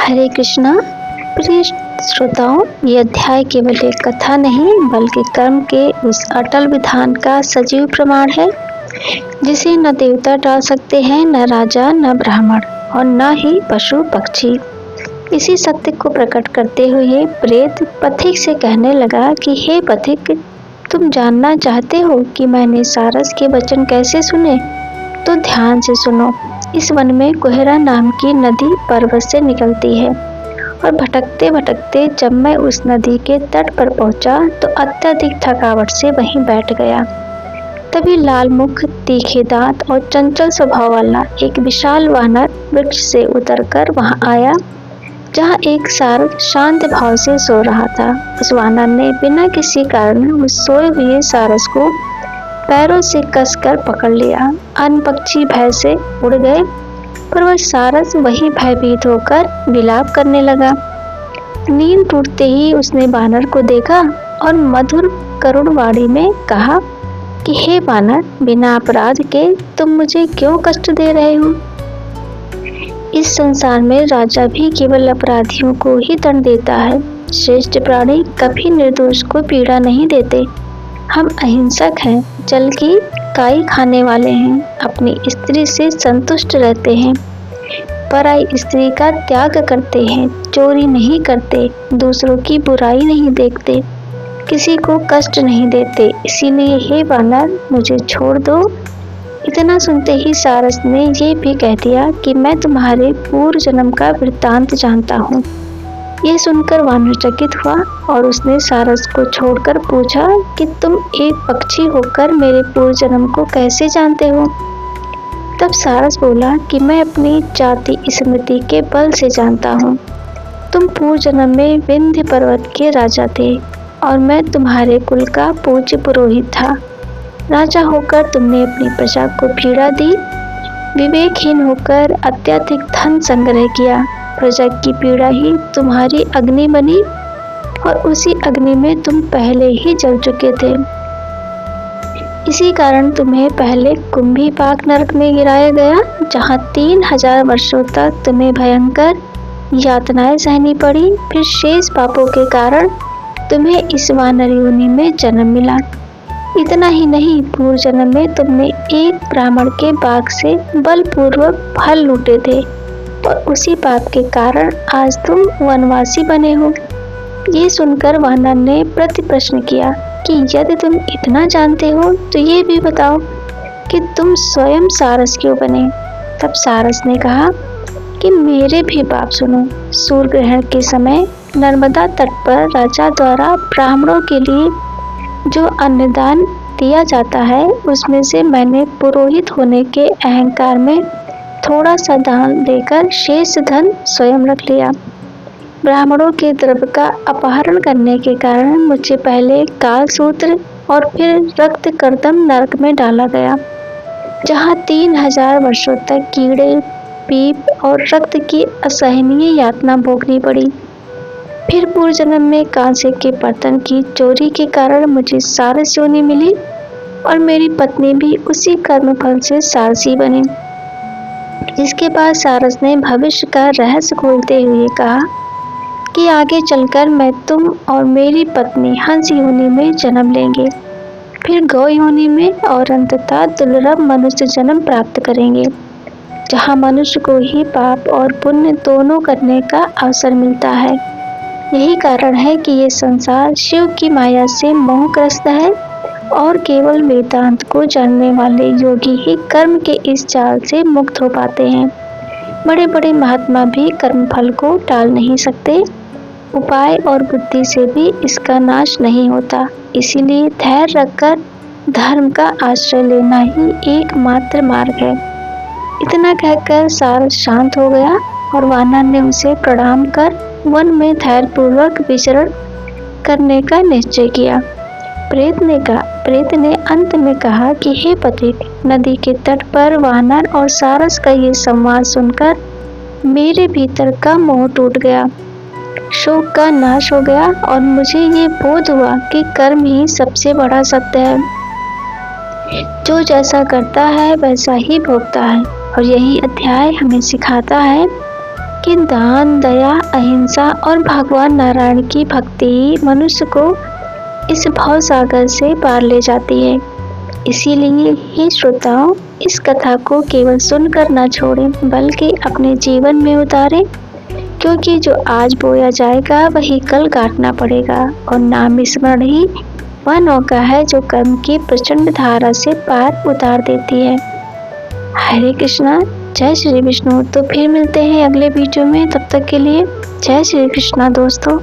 हरे कृष्णा। प्रिय श्रोताओं, ये अध्याय केवल एक कथा नहीं बल्कि कर्म के उस अटल विधान का सजीव प्रमाण है जिसे न देवता टाल सकते हैं, न राजा, न ब्राह्मण और न ही पशु पक्षी। इसी सत्य को प्रकट करते हुए प्रेत पथिक से कहने लगा कि हे पथिक, तुम जानना चाहते हो कि मैंने सारस के वचन कैसे सुने? तो ध्यान से सुनो। इस वन में कोहरा नाम की नदी पर्वत से निकलती है और भटकते भटकते जब मैं उस नदी के तट पर पहुंचा तो अत्यधिक थकावट से वहीं बैठ गया। तभी लाल मुख, तीखे दांत और चंचल स्वभाव वाला एक विशाल वानर वृक्ष से उतरकर वहां आया जहां एक सारस शांत भाव से सो रहा था। उस वानर ने बिना किसी कारण उस सोए हुए सारस को पैरों से कसकर पकड़ लिया। अन्य पक्षी भय से उड़ गए, पर वह सारस वही भयभीत होकर विलाप करने लगा। नींद टूटते ही उसने वानर को देखा और मधुर करुण वाणी में कहा कि हे वानर, बिना अपराध के तुम मुझे क्यों कष्ट दे रहे हो? इस संसार में राजा भी केवल अपराधियों को ही दंड देता है। श्रेष्ठ प्राणी कभी निर्दोष को पीड़ा नहीं देते। हम अहिंसक हैं, जल की काई खाने वाले हैं, अपनी स्त्री से संतुष्ट रहते हैं, पराई स्त्री का त्याग करते हैं, चोरी नहीं करते, दूसरों की बुराई नहीं देखते, किसी को कष्ट नहीं देते। इसीलिए हे वानर, मुझे छोड़ दो। इतना सुनते ही सारस ने ये भी कह दिया कि मैं तुम्हारे पूर्व जन्म का वृत्तांत जानता हूँ। यह सुनकर वानर चकित हुआ और उसने सारस को छोड़कर पूछा कि तुम एक पक्षी होकर मेरे पूर्व जन्म को कैसे जानते हो? तब सारस बोला कि मैं अपनी जाति स्मृति के बल से जानता हूँ। तुम पूर्व जन्म में विंध्य पर्वत के राजा थे और मैं तुम्हारे कुल का पूज्य पुरोहित था। राजा होकर तुमने अपनी प्रजा को पीड़ा दी, विवेकहीन होकर अत्यधिक धन संग्रह किया, प्रजा की पीड़ा ही तुम्हारी अग्नि बनी और उसी अग्नि में तुम पहले ही जल चुके थे। इसी कारण तुम्हें पहले कुंभीपाक नरक में गिराया गया, जहां 3000 वर्षों तक तुम्हें भयंकर यातनाएं सहनी पड़ी। फिर शेष पापों के कारण तुम्हें इस वानर योनि में जन्म मिला। इतना ही नहीं, पूर्व जन्म में तुमने एक ब्राह्मण के बाग से बलपूर्वक फल लूटे थे और उसी पाप के कारण आज तुम वनवासी बने हो। ये सुनकर वानर ने प्रति प्रश्न किया कि यदि तुम इतना जानते हो तो ये भी बताओ कि तुम स्वयं सारस क्यों बने? तब सारस ने कहा कि मेरे भी बाप सुनो। सूर्य ग्रहण के समय नर्मदा तट पर राजा द्वारा ब्राह्मणों के लिए जो अन्नदान दिया जाता है, उसमें से मैंने पुरोहित होने के अहंकार में थोड़ा सा दान देकर शेष धन स्वयं रख लिया। ब्राह्मणों के द्रव्य का अपहरण करने के कारण मुझे पहले कालसूत्र और फिर रक्त कर्दम नरक में डाला गया, जहां 3000 वर्षों तक कीड़े, पीप और रक्त की असहनीय यातना भोगनी पड़ी। फिर पूर्व जन्म में कांसे के बर्तन की चोरी के कारण मुझे सारस योनि मिली और मेरी पत्नी भी उसी कर्म फल से सारसी बनी। इसके बाद सारस ने भविष्य का रहस्य खोलते हुए कहा कि आगे चलकर मैं, तुम और मेरी पत्नी हंस योनि में जन्म लेंगे, फिर गौ योनि में और अंततः दुर्लभ मनुष्य जन्म प्राप्त करेंगे, जहां मनुष्य को ही पाप और पुण्य दोनों करने का अवसर मिलता है। यही कारण है कि ये संसार शिव की माया से मोहग्रस्त है और केवल वेदांत को जानने वाले योगी ही कर्म के इस जाल से मुक्त हो पाते हैं। बड़े बड़े महात्मा भी कर्म फल को टाल नहीं सकते। उपाय और बुद्धि से भी इसका नाश नहीं होता। इसीलिए धैर्य रखकर धर्म का आश्रय लेना ही एकमात्र मार्ग है। इतना कहकर सारस शांत हो गया और वानर ने उसे प्रणाम कर वन में धैर्यपूर्वक विचरण करने का निश्चय किया। प्रेत ने अंत में कहा कि हे पथिक, नदी के तट पर वानर और सारस का ये संवाद सुनकर मेरे भीतर का मोह टूट गया, शोक का नाश हो गया और मुझे ये बोध हुआ कि कर्म ही सबसे बड़ा सत्य है। जो जैसा करता है वैसा ही भोगता है। और यही अध्याय हमें सिखाता है कि दान, दया, अहिंसा और भगवान नारायण की भक्ति मनुष्य को इस भव सागर से पार ले जाती है। इसीलिए हे श्रोताओं, इस कथा को केवल सुनकर न छोड़ें, बल्कि अपने जीवन में उतारें, क्योंकि जो आज बोया जाएगा वही कल काटना पड़ेगा, और नाम स्मरण ही वह नौका है जो कर्म की प्रचंड धारा से पार उतार देती है। हरे कृष्णा, जय श्री विष्णु। तो फिर मिलते हैं अगले वीडियो में, तब तक के लिए जय श्री कृष्णा दोस्तों।